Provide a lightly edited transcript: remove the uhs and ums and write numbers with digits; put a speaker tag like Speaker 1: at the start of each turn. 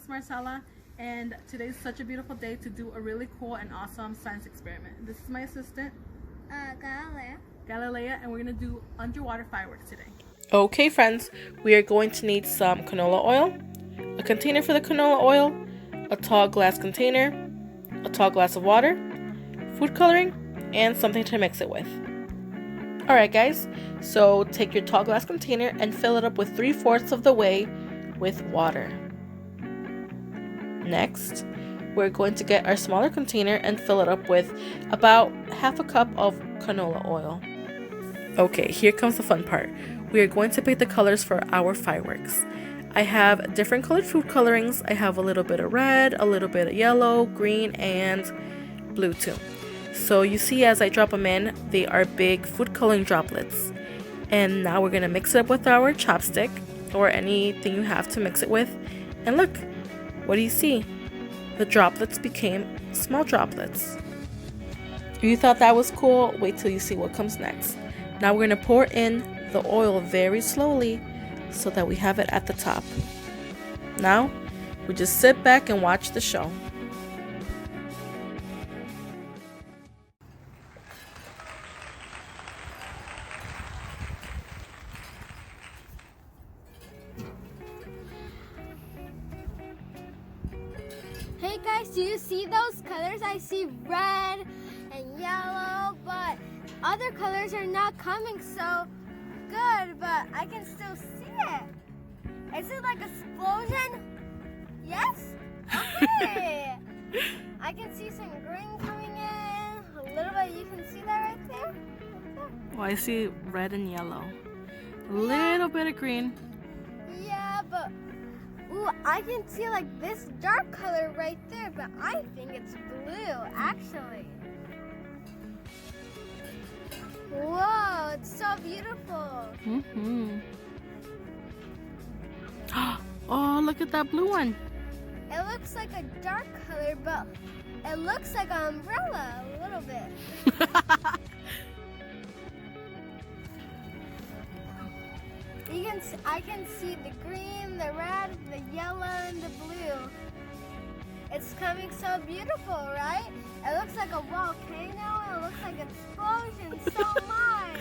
Speaker 1: is Marcella, and today's such a beautiful day to do a really cool and awesome science experiment. This is my assistant, Galilea, and we're gonna do underwater fireworks today. Okay, friends, we are going to need some canola oil, a container for the canola oil, a tall glass container, a tall glass of water, food coloring, and something to mix it with. Alright guys, so take your tall glass container and fill it up with 3/4 of the way with water. Next, we're going to get our smaller container and fill it up with about 1/2 cup of canola oil. Okay, here comes the fun part. We are going to pick the colors for our fireworks. I have different colored food colorings. I have a little bit of red, a little bit of yellow, green, and blue too. So you see as I drop them in, they are big food coloring droplets. And now we're going to mix it up with our chopstick or anything you have to mix it with. And look, what do you see? The droplets became small droplets. If you thought that was cool, wait till you see what comes next. Now we're going to pour in the oil very slowly so that we have it at the top. Now, we just sit back and watch the show.
Speaker 2: Hey guys, do you see those colors? I see red and yellow, but other colors are not coming so good, but I can still see it. Is it like an explosion? Yes? Okay. I can see some green coming in. A little bit, you can see that right there?
Speaker 1: Well, I see red and yellow. A little bit of green.
Speaker 2: Yeah, but ooh, I can see like this dark color right there, but I think it's blue, actually. Whoa, it's so beautiful.
Speaker 1: Oh, look at that blue one.
Speaker 2: It looks like a dark color, but it looks like an umbrella a little bit. I can see the green, the red, the yellow, and the blue. It's coming so beautiful, right? It looks like a volcano. It looks like an explosion so much.